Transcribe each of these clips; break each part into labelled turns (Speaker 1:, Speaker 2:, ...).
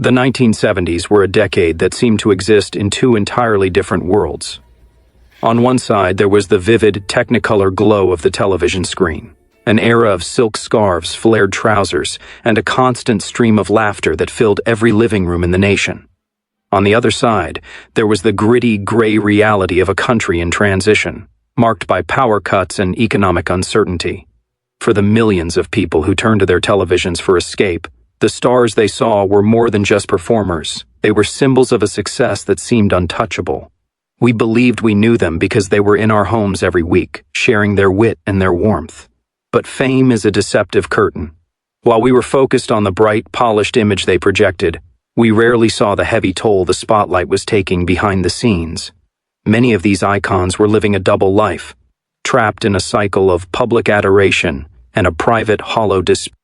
Speaker 1: The 1970s were a decade that seemed to exist in two entirely different worlds. On one side, there was the vivid, technicolor glow of the television screen, an era of silk scarves, flared trousers, and a constant stream of laughter that filled every living room in the nation. On the other side, there was the gritty, gray reality of a country in transition, marked by power cuts and economic uncertainty. For the millions of people who turned to their televisions for escape, the stars they saw were more than just performers. They were symbols of a success that seemed untouchable. We believed we knew them because they were in our homes every week, sharing their wit and their warmth. But fame is a deceptive curtain. While we were focused on the bright, polished image they projected, we rarely saw the heavy toll the spotlight was taking behind the scenes. Many of these icons were living a double life, trapped in a cycle of public adoration and a private, hollow despair.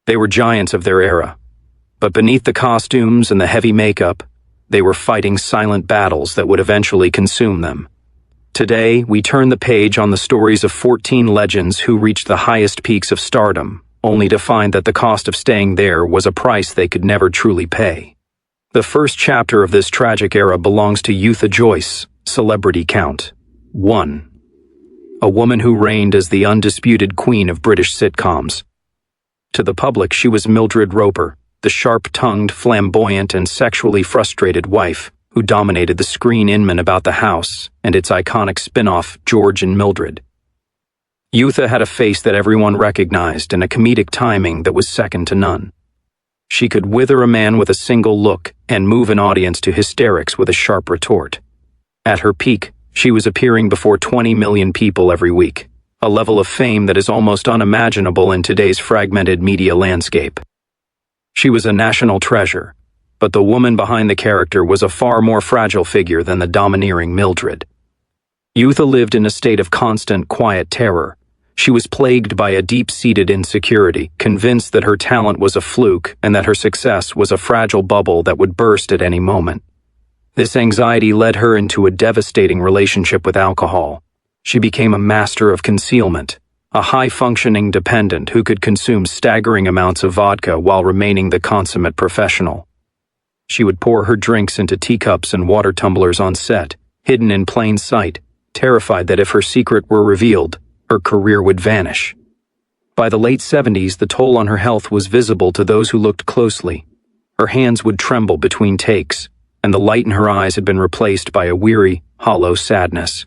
Speaker 1: They were giants of their era, but beneath the costumes and the heavy makeup, they were fighting silent battles that would eventually consume them. Today, we turn the page on the stories of 14 legends who reached the highest peaks of stardom, only to find that the cost of staying there was a price they could never truly pay. The first chapter of this tragic era belongs to Eutha Joyce, Celebrity Count. 1. A woman who reigned as the undisputed queen of British sitcoms. To the public, she was Mildred Roper, the sharp-tongued, flamboyant, and sexually frustrated wife who dominated the screen in and about the house and its iconic spin-off, George and Mildred. Eutha had a face that everyone recognized and a comedic timing that was second to none. She could wither a man with a single look and move an audience to hysterics with a sharp retort. At her peak, she was appearing before 20 million people every week, a level of fame that is almost unimaginable in today's fragmented media landscape. She was a national treasure, but the woman behind the character was a far more fragile figure than the domineering Mildred. Eutha lived in a state of constant, quiet terror. She was plagued by a deep-seated insecurity, convinced that her talent was a fluke and that her success was a fragile bubble that would burst at any moment. This anxiety led her into a devastating relationship with alcohol. She became a master of concealment, a high-functioning dependent who could consume staggering amounts of vodka while remaining the consummate professional. She would pour her drinks into teacups and water tumblers on set, hidden in plain sight, terrified that if her secret were revealed, her career would vanish. By the late 70s, the toll on her health was visible to those who looked closely. Her hands would tremble between takes, and the light in her eyes had been replaced by a weary, hollow sadness.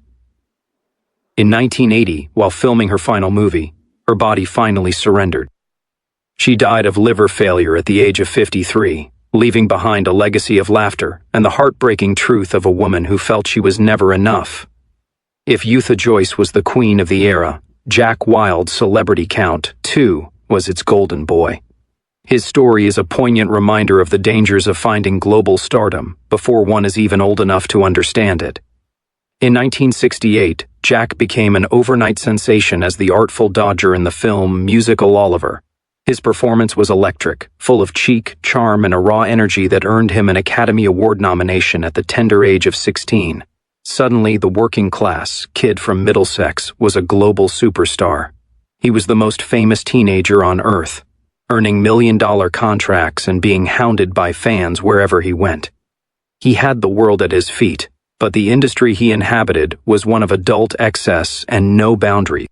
Speaker 1: In 1980, while filming her final movie, her body finally surrendered. She died of liver failure at the age of 53, leaving behind a legacy of laughter and the heartbreaking truth of a woman who felt she was never enough. If Eutha Joyce was the queen of the era, Jack Wilde's Celebrity Count, too, was its golden boy. His story is a poignant reminder of the dangers of finding global stardom before one is even old enough to understand it. In 1968, Jack became an overnight sensation as the Artful Dodger in the film musical Oliver. His performance was electric, full of cheek, charm, and a raw energy that earned him an Academy Award nomination at the tender age of 16. Suddenly, the working-class kid from Middlesex was a global superstar. He was the most famous teenager on Earth, earning million-dollar contracts and being hounded by fans wherever he went. He had the world at his feet, but the industry he inhabited was one of adult excess and no boundary.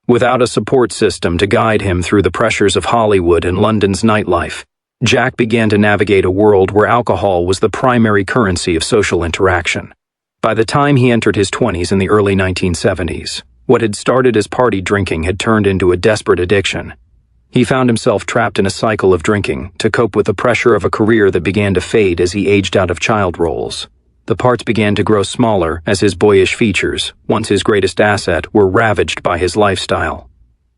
Speaker 1: Without a support system to guide him through the pressures of Hollywood and London's nightlife, Jack began to navigate a world where alcohol was the primary currency of social interaction. By the time he entered his 20s in the early 1970s, what had started as party drinking had turned into a desperate addiction. He found himself trapped in a cycle of drinking to cope with the pressure of a career that began to fade as he aged out of child roles. The parts began to grow smaller as his boyish features, once his greatest asset, were ravaged by his lifestyle.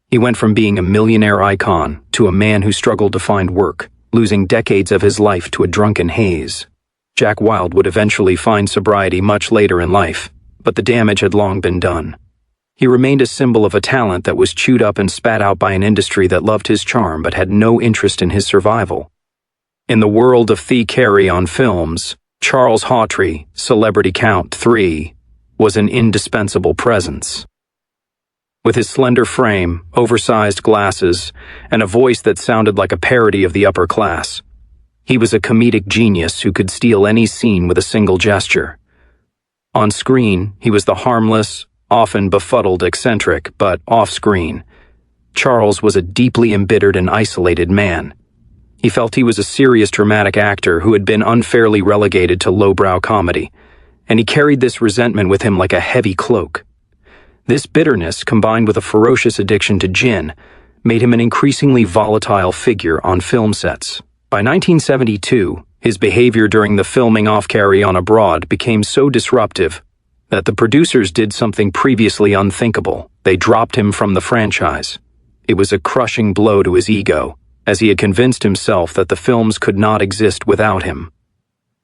Speaker 1: He went from being a millionaire icon to a man who struggled to find work, losing decades of his life to a drunken haze. Jack Wilde would eventually find sobriety much later in life, but the damage had long been done. He remained a symbol of a talent that was chewed up and spat out by an industry that loved his charm but had no interest in his survival. In the world of Thea Carey on films, Charles Hawtrey, Celebrity Count 3, was an indispensable presence. With his slender frame, oversized glasses, and a voice that sounded like a parody of the upper class, He was a comedic genius who could steal any scene with a single gesture. On screen, he was the harmless, often befuddled eccentric, but off-screen, Charles was a deeply embittered and isolated man. He felt he was a serious dramatic actor who had been unfairly relegated to lowbrow comedy, and he carried this resentment with him like a heavy cloak. This bitterness, combined with a ferocious addiction to gin, made him an increasingly volatile figure on film sets. By 1972, his behavior during the filming of Carry On Abroad became so disruptive that the producers did something previously unthinkable. They dropped him from the franchise. It was a crushing blow to his ego, as he had convinced himself that the films could not exist without him.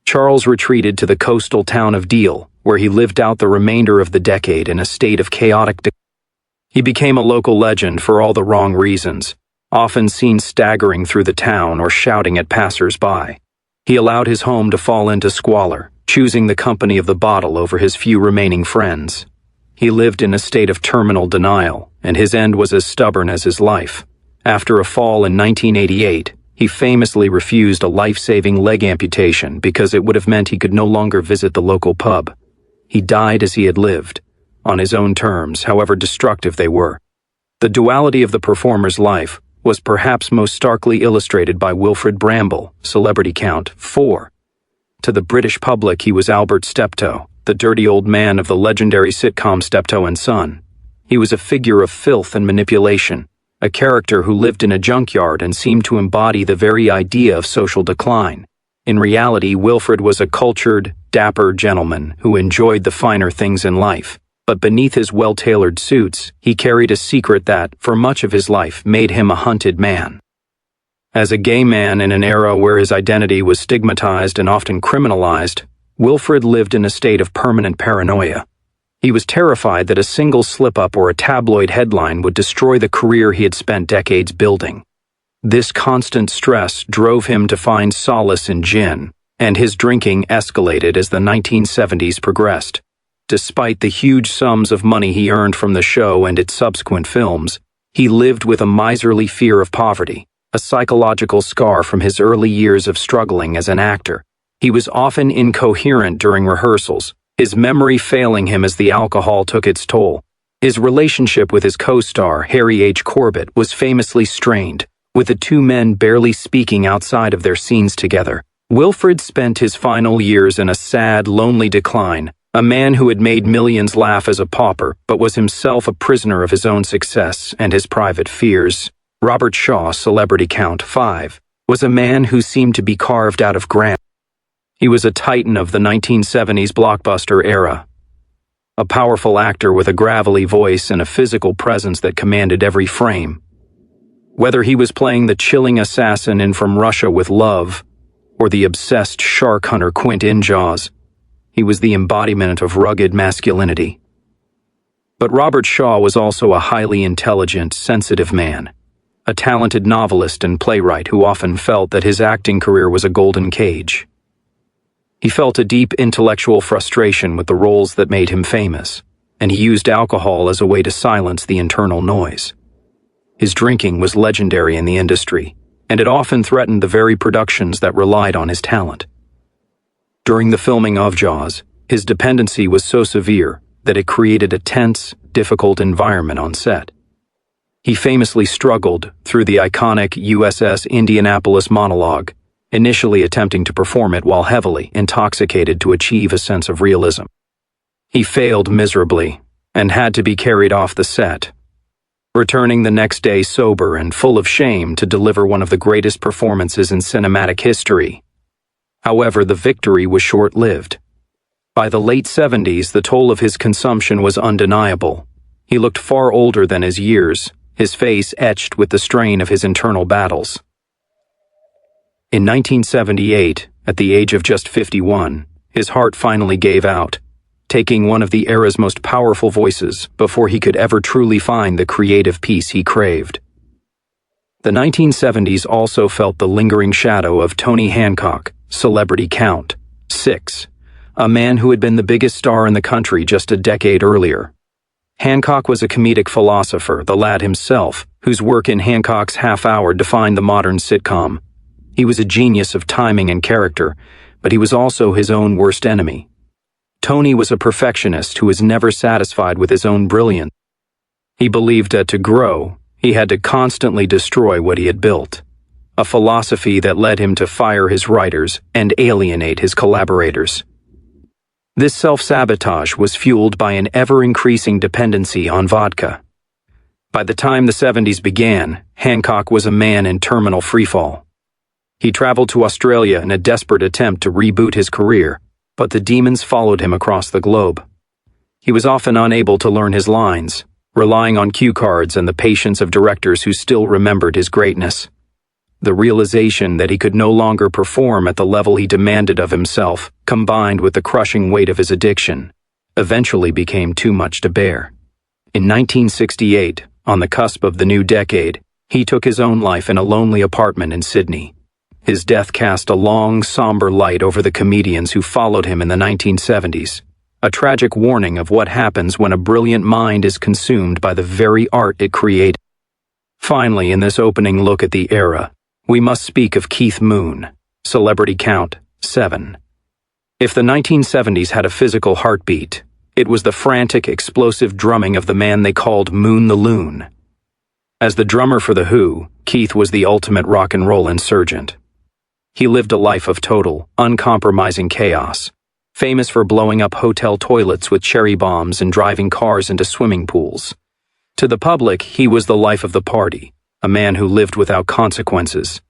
Speaker 1: Charles retreated to the coastal town of Deal, where he lived out the remainder of the decade in a state of chaotic decay. He became a local legend for all the wrong reasons, often seen staggering through the town or shouting at passers-by. He allowed his home to fall into squalor, choosing the company of the bottle over his few remaining friends. He lived in a state of terminal denial, and his end was as stubborn as his life. After a fall in 1988, he famously refused a life-saving leg amputation because it would have meant he could no longer visit the local pub. He died as he had lived, on his own terms, however destructive they were. The duality of the performer's life was perhaps most starkly illustrated by Wilfrid Bramble, Celebrity Count 4. To the British public, he was Albert Steptoe, the dirty old man of the legendary sitcom Steptoe and Son. He was a figure of filth and manipulation, a character who lived in a junkyard and seemed to embody the very idea of social decline. In reality, Wilfrid was a cultured, dapper gentleman who enjoyed the finer things in life. But beneath his well-tailored suits, he carried a secret that, for much of his life, made him a hunted man. As a gay man in an era where his identity was stigmatized and often criminalized, Wilfrid lived in a state of permanent paranoia. He was terrified that a single slip-up or a tabloid headline would destroy the career he had spent decades building. This constant stress drove him to find solace in gin, and his drinking escalated as the 1970s progressed. Despite the huge sums of money he earned from the show and its subsequent films, he lived with a miserly fear of poverty, a psychological scar from his early years of struggling as an actor. He was often incoherent during rehearsals, his memory failing him as the alcohol took its toll. His relationship with his co-star, Harry H. Corbett, was famously strained, with the two men barely speaking outside of their scenes together. Wilfrid spent his final years in a sad, lonely decline, a man who had made millions laugh as a pauper, but was himself a prisoner of his own success and his private fears. Robert Shaw, Celebrity Count 5, was a man who seemed to be carved out of granite. He was a titan of the 1970s blockbuster era, a powerful actor with a gravelly voice and a physical presence that commanded every frame. Whether he was playing the chilling assassin in From Russia with Love, or the obsessed shark hunter Quint in Jaws, he was the embodiment of rugged masculinity. But Robert Shaw was also a highly intelligent, sensitive man, a talented novelist and playwright who often felt that his acting career was a golden cage. He felt a deep intellectual frustration with the roles that made him famous, and he used alcohol as a way to silence the internal noise. His drinking was legendary in the industry, and it often threatened the very productions that relied on his talent. During the filming of Jaws, his dependency was so severe that it created a tense, difficult environment on set. He famously struggled through the iconic USS Indianapolis monologue, initially attempting to perform it while heavily intoxicated to achieve a sense of realism. He failed miserably and had to be carried off the set, returning the next day sober and full of shame to deliver one of the greatest performances in cinematic history. However, the victory was short-lived. By the late 70s, the toll of his consumption was undeniable. He looked far older than his years, his face etched with the strain of his internal battles. In 1978, at the age of just 51, his heart finally gave out, taking one of the era's most powerful voices before he could ever truly find the creative peace he craved. The 1970s also felt the lingering shadow of Tony Hancock, Celebrity Count 6, a man who had been the biggest star in the country just a decade earlier. Hancock was a comedic philosopher, the lad himself, whose work in Hancock's Half Hour defined the modern sitcom. He was a genius of timing and character, but he was also his own worst enemy. Tony was a perfectionist who was never satisfied with his own brilliance. He believed that to grow, he had to constantly destroy what he had built, a philosophy that led him to fire his writers and alienate his collaborators. This self-sabotage was fueled by an ever-increasing dependency on vodka. By the time the 70s began, Hancock was a man in terminal freefall. He traveled to Australia in a desperate attempt to reboot his career, but the demons followed him across the globe. He was often unable to learn his lines, relying on cue cards and the patience of directors who still remembered his greatness. The realization that he could no longer perform at the level he demanded of himself, combined with the crushing weight of his addiction, eventually became too much to bear. In 1968, on the cusp of the new decade, he took his own life in a lonely apartment in Sydney. His death cast a long, somber light over the comedians who followed him in the 1970s, a tragic warning of what happens when a brilliant mind is consumed by the very art it created. Finally, in this opening look at the era, we must speak of Keith Moon, celebrity count 7. If the 1970s had a physical heartbeat, it was the frantic, explosive drumming of the man they called Moon the Loon. As the drummer for The Who, Keith was the ultimate rock and roll insurgent. He lived a life of total, uncompromising chaos, famous for blowing up hotel toilets with cherry bombs and driving cars into swimming pools. To the public, he was the life of the party, a man who lived without consequences.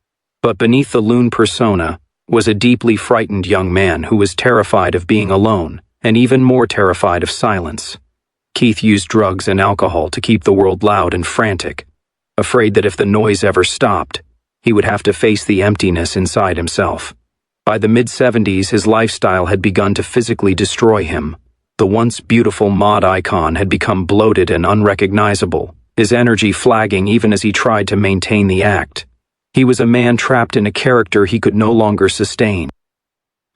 Speaker 1: But beneath the loon persona was a deeply frightened young man who was terrified of being alone, and even more terrified of silence. Keith used drugs and alcohol to keep the world loud and frantic, afraid that if the noise ever stopped, he would have to face the emptiness inside himself. By the mid-70s, his lifestyle had begun to physically destroy him. The once beautiful mod icon had become bloated and unrecognizable, his energy flagging even as he tried to maintain the act. He was a man trapped in a character he could no longer sustain.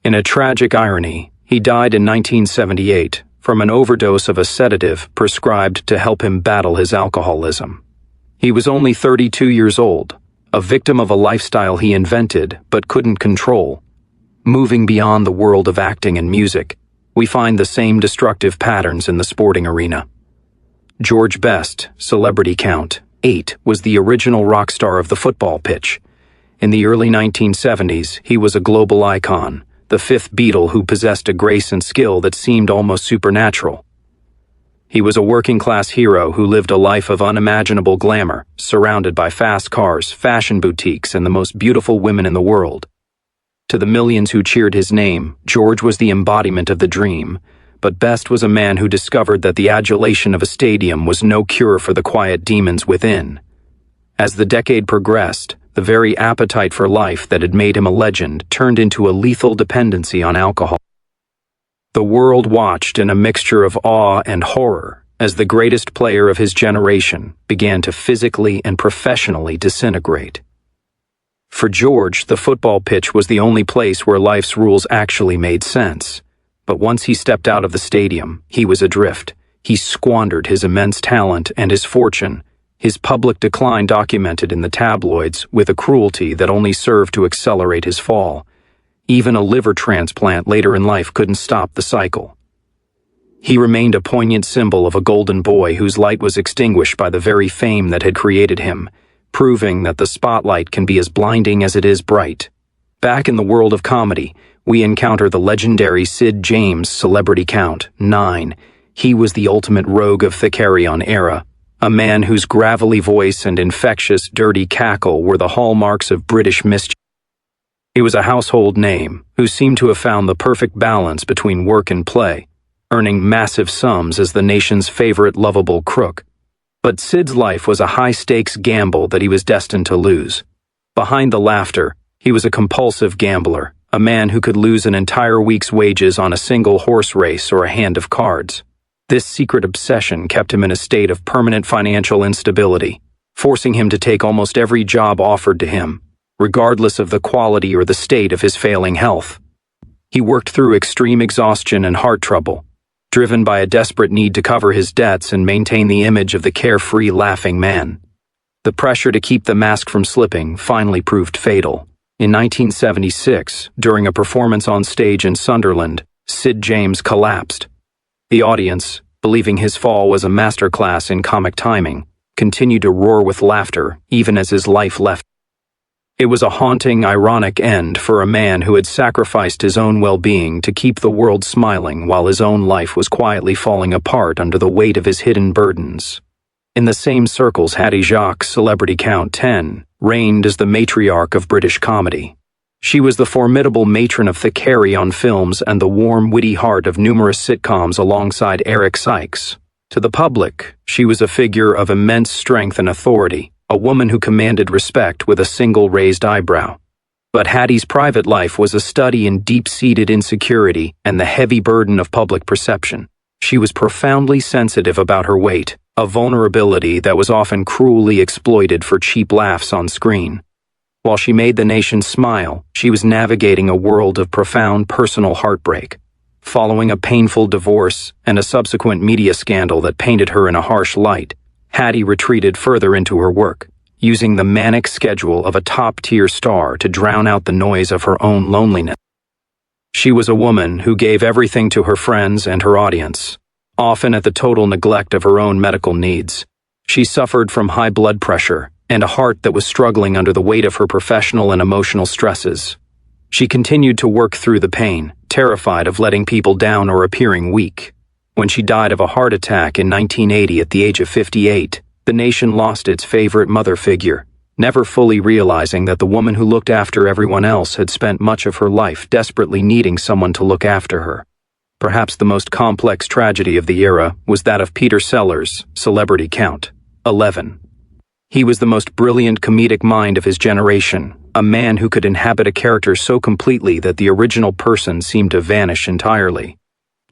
Speaker 1: In a tragic irony, he died in 1978 from an overdose of a sedative prescribed to help him battle his alcoholism. He was only 32 years old, a victim of a lifestyle he invented but couldn't control. Moving beyond the world of acting and music, we find the same destructive patterns in the sporting arena. George Best, celebrity count 8, was the original rock star of the football pitch. In the early 1970s, he was a global icon, the fifth Beatle who possessed a grace and skill that seemed almost supernatural. He was a working-class hero who lived a life of unimaginable glamour, surrounded by fast cars, fashion boutiques, and the most beautiful women in the world. To the millions who cheered his name, George was the embodiment of the dream, but Best was a man who discovered that the adulation of a stadium was no cure for the quiet demons within. As the decade progressed, the very appetite for life that had made him a legend turned into a lethal dependency on alcohol. The world watched in a mixture of awe and horror as the greatest player of his generation began to physically and professionally disintegrate. For George, the football pitch was the only place where life's rules actually made sense. But once he stepped out of the stadium, he was adrift. He squandered his immense talent and his fortune, his public decline documented in the tabloids with a cruelty that only served to accelerate his fall. Even a liver transplant later in life couldn't stop the cycle. He remained a poignant symbol of a golden boy whose light was extinguished by the very fame that had created him, proving that the spotlight can be as blinding as it is bright. Back in the world of comedy, we encounter the legendary Sid James, celebrity count 9. He was the ultimate rogue of the carry-on era, a man whose gravelly voice and infectious, dirty cackle were the hallmarks of British mischief. He was a household name who seemed to have found the perfect balance between work and play, earning massive sums as the nation's favorite lovable crook. But Sid's life was a high-stakes gamble that he was destined to lose. Behind the laughter, he was a compulsive gambler, a man who could lose an entire week's wages on a single horse race or a hand of cards. This secret obsession kept him in a state of permanent financial instability, forcing him to take almost every job offered to him, regardless of the quality or the state of his failing health. He worked through extreme exhaustion and heart trouble, driven by a desperate need to cover his debts and maintain the image of the carefree, laughing man. The pressure to keep the mask from slipping finally proved fatal. In 1976, during a performance on stage in Sunderland, Sid James collapsed. The audience, believing his fall was a masterclass in comic timing, continued to roar with laughter even as his life left. It was a haunting, ironic end for a man who had sacrificed his own well-being to keep the world smiling while his own life was quietly falling apart under the weight of his hidden burdens. In the same circles, Hattie Jacques' celebrity count 10 reigned as the matriarch of British comedy. She was the formidable matron of the carry-on films and the warm, witty heart of numerous sitcoms alongside Eric Sykes. To the public, she was a figure of immense strength and authority, a woman who commanded respect with a single raised eyebrow. But Hattie's private life was a study in deep-seated insecurity and the heavy burden of public perception. She was profoundly sensitive about her weight, a vulnerability that was often cruelly exploited for cheap laughs on screen. While she made the nation smile, she was navigating a world of profound personal heartbreak. Following a painful divorce and a subsequent media scandal that painted her in a harsh light, Hattie retreated further into her work, using the manic schedule of a top-tier star to drown out the noise of her own loneliness. She was a woman who gave everything to her friends and her audience, often at the total neglect of her own medical needs. She suffered from high blood pressure and a heart that was struggling under the weight of her professional and emotional stresses. She continued to work through the pain, terrified of letting people down or appearing weak. When she died of a heart attack in 1980 at the age of 58, the nation lost its favorite mother figure, never fully realizing that the woman who looked after everyone else had spent much of her life desperately needing someone to look after her. Perhaps the most complex tragedy of the era was that of Peter Sellers' celebrity count 11. He was the most brilliant comedic mind of his generation, a man who could inhabit a character so completely that the original person seemed to vanish entirely.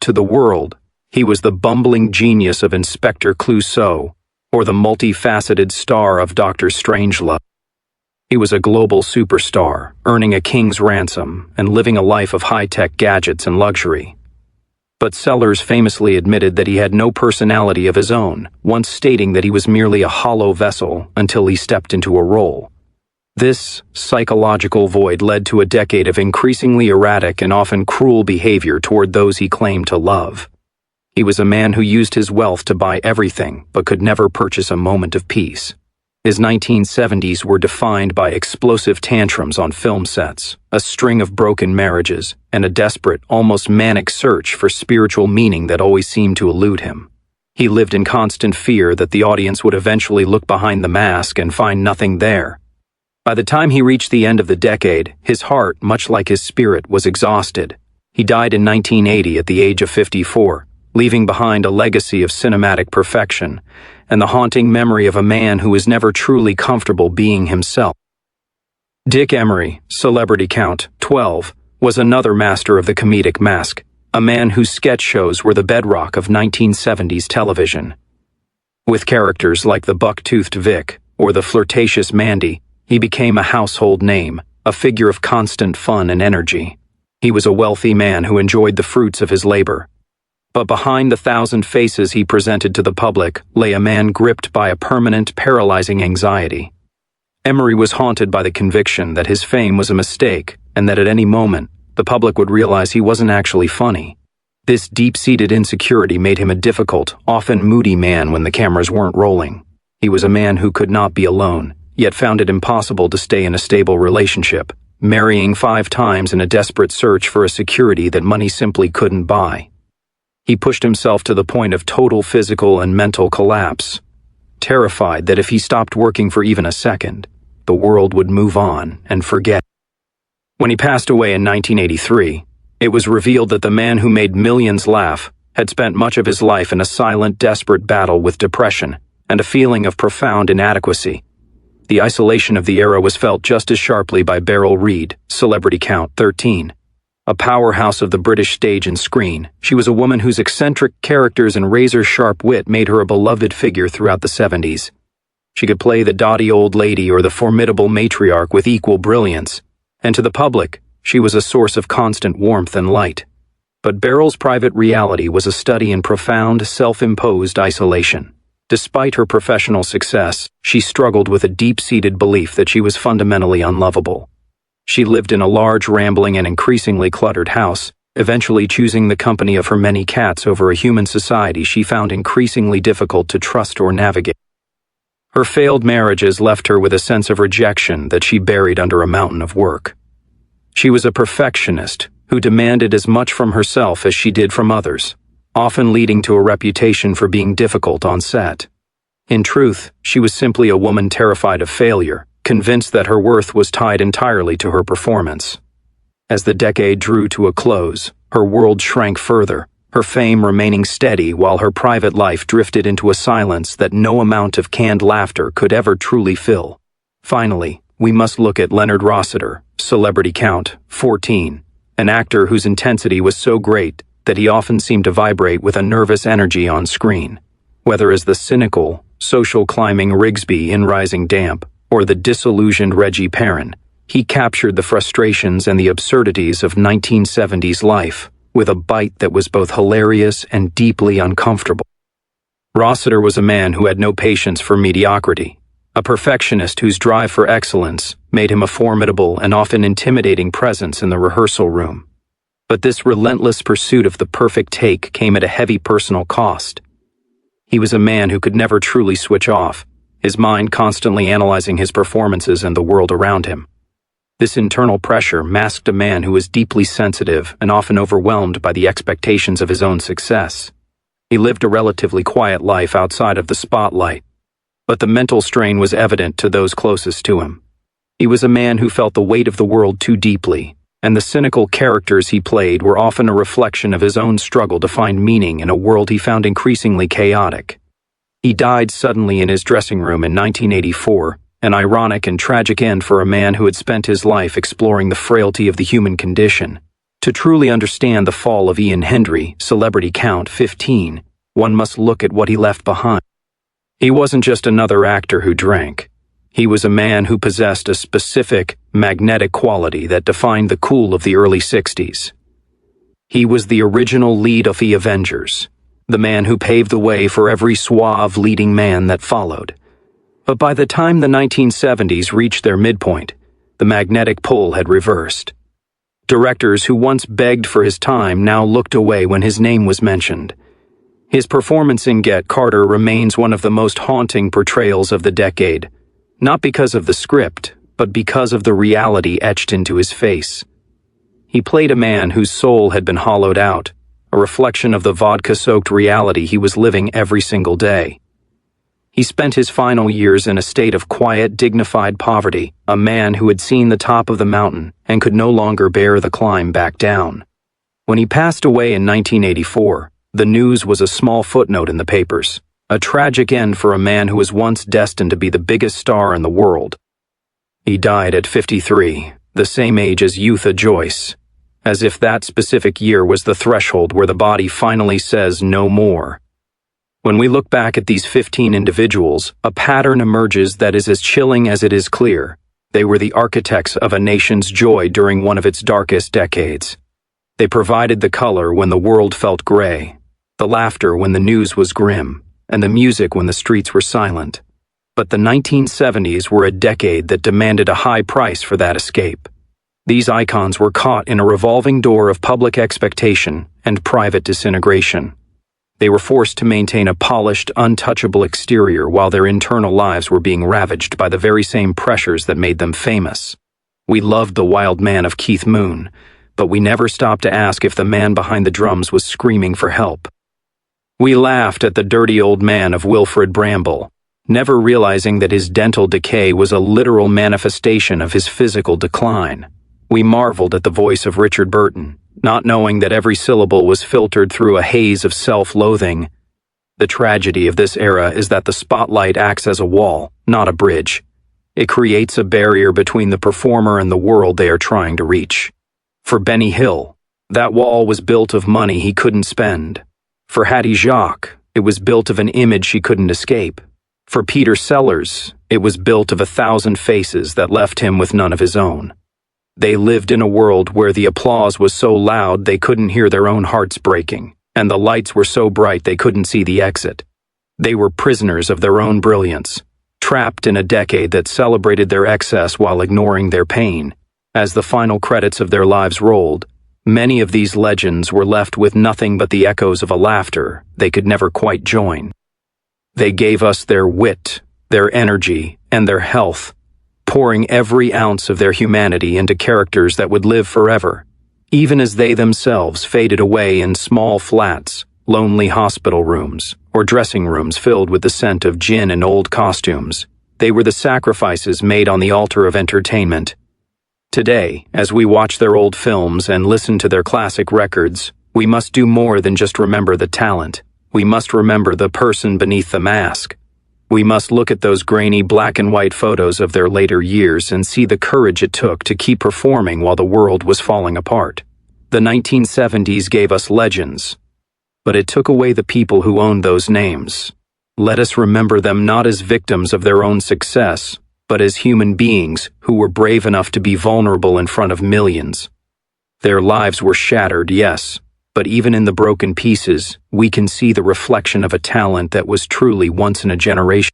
Speaker 1: To the world, he was the bumbling genius of Inspector Clouseau, or the multifaceted star of Dr. Strangelove. He was a global superstar, earning a king's ransom and living a life of high-tech gadgets and luxury. But Sellers famously admitted that he had no personality of his own, once stating that he was merely a hollow vessel until he stepped into a role. This psychological void led to a decade of increasingly erratic and often cruel behavior toward those he claimed to love. He was a man who used his wealth to buy everything but could never purchase a moment of peace. His 1970s were defined by explosive tantrums on film sets, a string of broken marriages, and a desperate, almost manic search for spiritual meaning that always seemed to elude him. He lived in constant fear that the audience would eventually look behind the mask and find nothing there. By the time he reached the end of the decade, his heart, much like his spirit, was exhausted. He died in 1980 at the age of 54, leaving behind a legacy of cinematic perfection and the haunting memory of a man who was never truly comfortable being himself. Dick Emery, celebrity count 12, was another master of the comedic mask, a man whose sketch shows were the bedrock of 1970s television. With characters like the buck-toothed Vic or the flirtatious Mandy, he became a household name, a figure of constant fun and energy. He was a wealthy man who enjoyed the fruits of his labor. But behind the thousand faces he presented to the public lay a man gripped by a permanent, paralyzing anxiety. Emery was haunted by the conviction that his fame was a mistake and that at any moment, the public would realize he wasn't actually funny. This deep-seated insecurity made him a difficult, often moody man when the cameras weren't rolling. He was a man who could not be alone, yet found it impossible to stay in a stable relationship, marrying 5 times in a desperate search for a security that money simply couldn't buy. He pushed himself to the point of total physical and mental collapse, terrified that if he stopped working for even a second, the world would move on and forget. When he passed away in 1983, it was revealed that the man who made millions laugh had spent much of his life in a silent, desperate battle with depression and a feeling of profound inadequacy. The isolation of the era was felt just as sharply by Beryl Reid, celebrity count 13. A powerhouse of the British stage and screen, she was a woman whose eccentric characters and razor-sharp wit made her a beloved figure throughout the 70s. She could play the dotty old lady or the formidable matriarch with equal brilliance, and to the public, she was a source of constant warmth and light. But Beryl's private reality was a study in profound, self-imposed isolation. Despite her professional success, she struggled with a deep-seated belief that she was fundamentally unlovable. She lived in a large, rambling, and increasingly cluttered house, eventually choosing the company of her many cats over a human society she found increasingly difficult to trust or navigate. Her failed marriages left her with a sense of rejection that she buried under a mountain of work. She was a perfectionist who demanded as much from herself as she did from others, often leading to a reputation for being difficult on set. In truth, she was simply a woman terrified of failure, convinced that her worth was tied entirely to her performance. As the decade drew to a close, her world shrank further, her fame remaining steady while her private life drifted into a silence that no amount of canned laughter could ever truly fill. Finally, we must look at Leonard Rossiter, celebrity count 14, an actor whose intensity was so great that he often seemed to vibrate with a nervous energy on screen. Whether as the cynical, social climbing Rigsby in Rising Damp, or the disillusioned Reggie Perrin, he captured the frustrations and the absurdities of 1970s life with a bite that was both hilarious and deeply uncomfortable. Rossiter was a man who had no patience for mediocrity, a perfectionist whose drive for excellence made him a formidable and often intimidating presence in the rehearsal room. But this relentless pursuit of the perfect take came at a heavy personal cost. He was a man who could never truly switch off, his mind constantly analyzing his performances and the world around him. This internal pressure masked a man who was deeply sensitive and often overwhelmed by the expectations of his own success. He lived a relatively quiet life outside of the spotlight, but the mental strain was evident to those closest to him. He was a man who felt the weight of the world too deeply, and the cynical characters he played were often a reflection of his own struggle to find meaning in a world he found increasingly chaotic. He died suddenly in his dressing room in 1984, an ironic and tragic end for a man who had spent his life exploring the frailty of the human condition. To truly understand the fall of Ian Hendry, celebrity count 15, one must look at what he left behind. He wasn't just another actor who drank. He was a man who possessed a specific, magnetic quality that defined the cool of the early 60s. He was the original lead of the Avengers, the man who paved the way for every suave leading man that followed. But by the time the 1970s reached their midpoint, the magnetic pull had reversed. Directors who once begged for his time now looked away when his name was mentioned. His performance in Get Carter remains one of the most haunting portrayals of the decade, not because of the script, but because of the reality etched into his face. He played a man whose soul had been hollowed out, a reflection of the vodka-soaked reality he was living every single day. He spent his final years in a state of quiet, dignified poverty, a man who had seen the top of the mountain and could no longer bear the climb back down. When he passed away in 1984, the news was a small footnote in the papers, a tragic end for a man who was once destined to be the biggest star in the world. He died at 53, the same age as Eutha Joyce, as if that specific year was the threshold where the body finally says no more. When we look back at these 15 individuals, a pattern emerges that is as chilling as it is clear. They were the architects of a nation's joy during one of its darkest decades. They provided the color when the world felt gray, the laughter when the news was grim, and the music when the streets were silent. But the 1970s were a decade that demanded a high price for that escape. These icons were caught in a revolving door of public expectation and private disintegration. They were forced to maintain a polished, untouchable exterior while their internal lives were being ravaged by the very same pressures that made them famous. We loved the wild man of Keith Moon, but we never stopped to ask if the man behind the drums was screaming for help. We laughed at the dirty old man of Wilfrid Bramble, never realizing that his dental decay was a literal manifestation of his physical decline. We marveled at the voice of Richard Burton, not knowing that every syllable was filtered through a haze of self-loathing. The tragedy of this era is that the spotlight acts as a wall, not a bridge. It creates a barrier between the performer and the world they are trying to reach. For Benny Hill, that wall was built of money he couldn't spend. For Hattie Jacques, it was built of an image she couldn't escape. For Peter Sellers, it was built of 1,000 faces that left him with none of his own. They lived in a world where the applause was so loud they couldn't hear their own hearts breaking, and the lights were so bright they couldn't see the exit. They were prisoners of their own brilliance, trapped in a decade that celebrated their excess while ignoring their pain. As the final credits of their lives rolled, many of these legends were left with nothing but the echoes of a laughter they could never quite join. They gave us their wit, their energy, and their health, pouring every ounce of their humanity into characters that would live forever, even as they themselves faded away in small flats, lonely hospital rooms, or dressing rooms filled with the scent of gin and old costumes. They were the sacrifices made on the altar of entertainment. Today, as we watch their old films and listen to their classic records, we must do more than just remember the talent. We must remember the person beneath the mask. We must look at those grainy black and white photos of their later years and see the courage it took to keep performing while the world was falling apart. The 1970s gave us legends, but it took away the people who owned those names. Let us remember them not as victims of their own success, but as human beings who were brave enough to be vulnerable in front of millions. Their lives were shattered, yes, but even in the broken pieces, we can see the reflection of a talent that was truly once in a generation.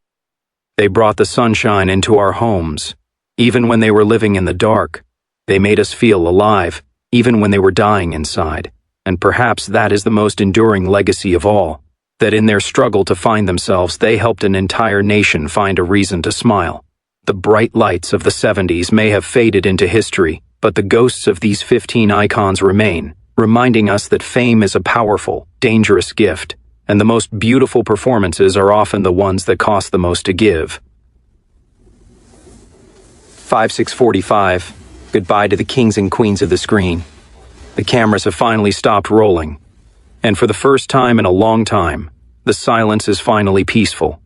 Speaker 1: They brought the sunshine into our homes, even when they were living in the dark. They made us feel alive, even when they were dying inside. And perhaps that is the most enduring legacy of all, that in their struggle to find themselves, they helped an entire nation find a reason to smile. The bright lights of the 70s may have faded into history, but the ghosts of these 15 icons remain, reminding us that fame is a powerful, dangerous gift, and the most beautiful performances are often the ones that cost the most to give. 5645. Goodbye to the kings and queens of the screen. The cameras have finally stopped rolling, and for the first time in a long time, the silence is finally peaceful.